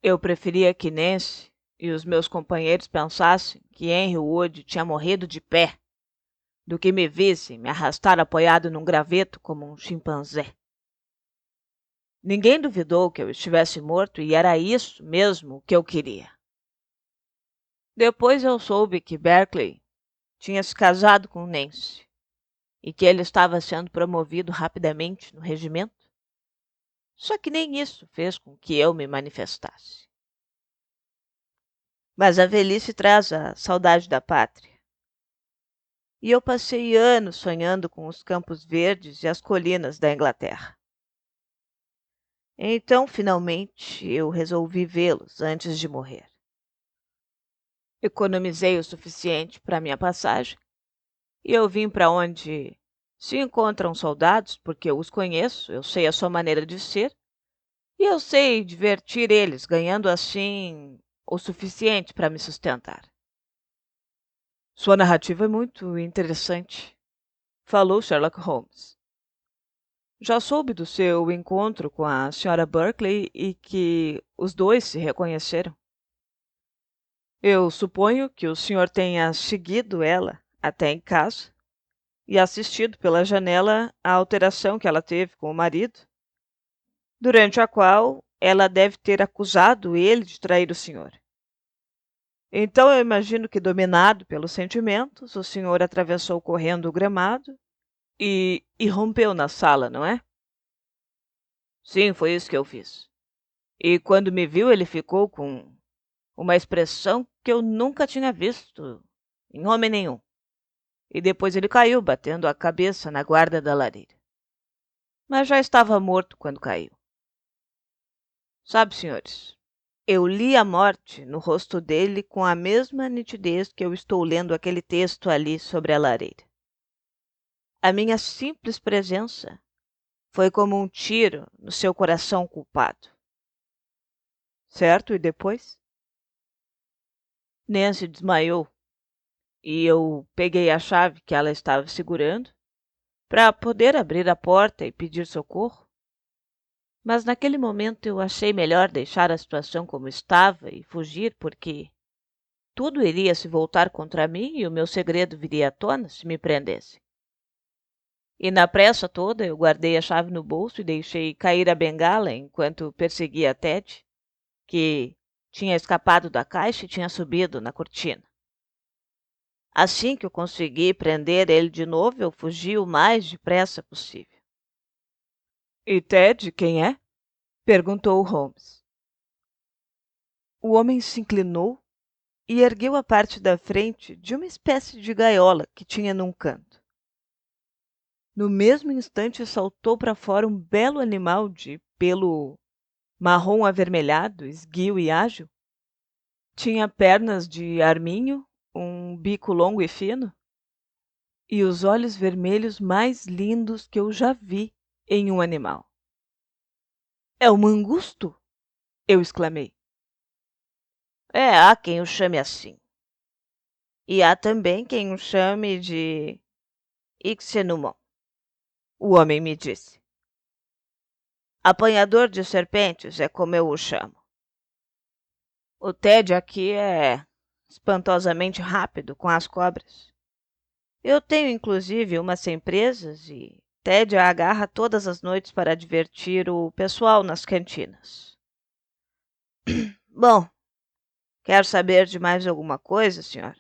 Eu preferia que Nancy e os meus companheiros pensassem que Henry Wood tinha morrido de pé, do que me vissem me arrastar apoiado num graveto como um chimpanzé. Ninguém duvidou que eu estivesse morto e era isso mesmo o que eu queria. Depois eu soube que Berkeley tinha se casado com Nancy e que ele estava sendo promovido rapidamente no regimento. Só que nem isso fez com que eu me manifestasse. Mas a velhice traz a saudade da pátria. E eu passei anos sonhando com os campos verdes e as colinas da Inglaterra. Então, finalmente, eu resolvi vê-los antes de morrer. Economizei o suficiente para minha passagem e eu vim para onde se encontram soldados, porque eu os conheço, eu sei a sua maneira de ser e eu sei divertir eles, ganhando assim o suficiente para me sustentar. Sua narrativa é muito interessante, falou Sherlock Holmes. Já soube do seu encontro com a Sra. Berkeley e que os dois se reconheceram. Eu suponho que o senhor tenha seguido ela até em casa e assistido pela janela à alteração que ela teve com o marido, durante a qual ela deve ter acusado ele de trair o senhor. Então eu imagino que, dominado pelos sentimentos, o senhor atravessou correndo o gramado e irrompeu na sala, não é? Sim, foi isso que eu fiz. E quando me viu, ele ficou com uma expressão que eu nunca tinha visto em homem nenhum. E depois ele caiu, batendo a cabeça na guarda da lareira. Mas já estava morto quando caiu. Sabe, senhores, eu li a morte no rosto dele com a mesma nitidez que eu estou lendo aquele texto ali sobre a lareira. A minha simples presença foi como um tiro no seu coração culpado. Certo? E depois? Nancy desmaiou e eu peguei a chave que ela estava segurando para poder abrir a porta e pedir socorro. Mas naquele momento eu achei melhor deixar a situação como estava e fugir, porque tudo iria se voltar contra mim e o meu segredo viria à tona se me prendessem. E na pressa toda eu guardei a chave no bolso e deixei cair a bengala enquanto perseguia Ted, que tinha escapado da caixa e tinha subido na cortina. Assim que eu consegui prender ele de novo, eu fugi o mais depressa possível. E Ted, quem é? Perguntou Holmes. O homem se inclinou e ergueu a parte da frente de uma espécie de gaiola que tinha num canto. No mesmo instante saltou para fora um belo animal de pelo marrom avermelhado, esguio e ágil. Tinha pernas de arminho, um bico longo e fino, e os olhos vermelhos mais lindos que eu já vi em um animal. É o mangusto! Eu exclamei. Há quem o chame assim. E há também quem o chame de Ixenumon, o homem me disse. Apanhador de serpentes é como eu o chamo. O Ted aqui é espantosamente rápido com as cobras. Eu tenho inclusive umas sem presas e Ted a agarra todas as noites para divertir o pessoal nas cantinas. Bom, quer saber de mais alguma coisa, senhor?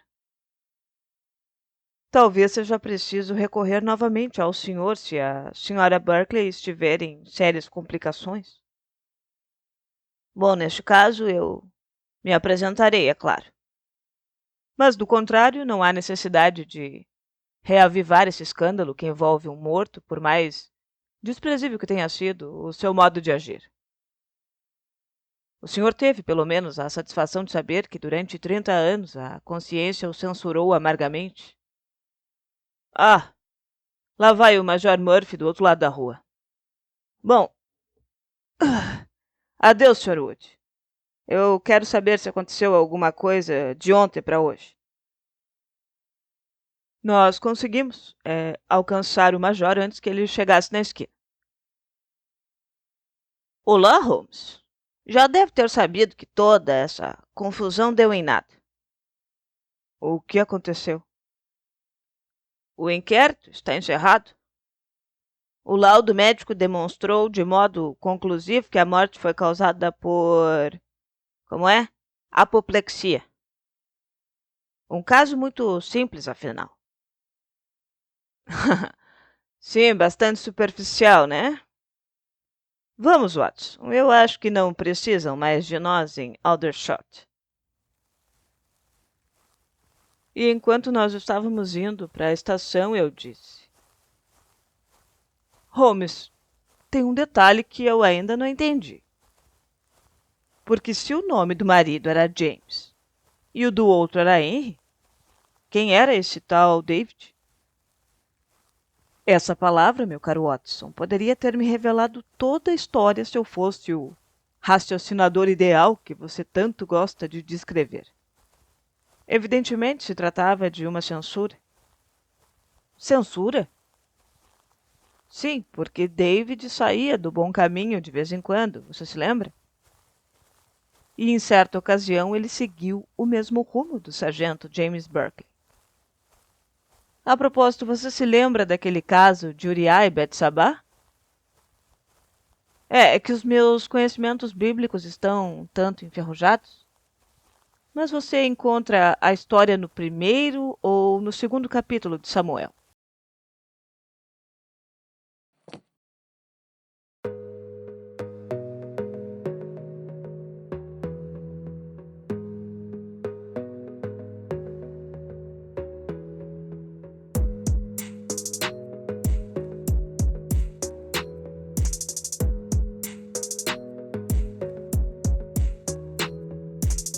Talvez seja preciso recorrer novamente ao senhor se a senhora Berkeley estiver em sérias complicações. Bom, neste caso, eu me apresentarei, é claro. Mas, do contrário, não há necessidade de reavivar esse escândalo que envolve um morto, por mais desprezível que tenha sido o seu modo de agir. O senhor teve, pelo menos, a satisfação de saber que durante 30 anos a consciência o censurou amargamente. Ah, lá vai o Major Murphy do outro lado da rua. Bom, adeus, Sr. Wood. Eu quero saber se aconteceu alguma coisa de ontem para hoje. Nós conseguimos alcançar o Major antes que ele chegasse na esquina. Olá, Holmes. Já deve ter sabido que toda essa confusão deu em nada. O que aconteceu? O inquérito está encerrado. O laudo médico demonstrou de modo conclusivo que a morte foi causada por... Como é? Apoplexia. Um caso muito simples, afinal. Sim, bastante superficial, né? Vamos, Watson. Eu acho que não precisam mais de nós em Aldershot. E enquanto nós estávamos indo para a estação, eu disse: Holmes, tem um detalhe que eu ainda não entendi. Porque se o nome do marido era James e o do outro era Henry, quem era esse tal David? Essa palavra, meu caro Watson, poderia ter me revelado toda a história se eu fosse o raciocinador ideal que você tanto gosta de descrever. Evidentemente se tratava de uma censura. Censura? Sim, porque David saía do bom caminho de vez em quando, você se lembra? E em certa ocasião ele seguiu o mesmo rumo do sargento James Berkeley. A propósito, você se lembra daquele caso de Uriah e Betsabá? É que os meus conhecimentos bíblicos estão um tanto enferrujados. Mas você encontra a história no primeiro ou no segundo capítulo de Samuel?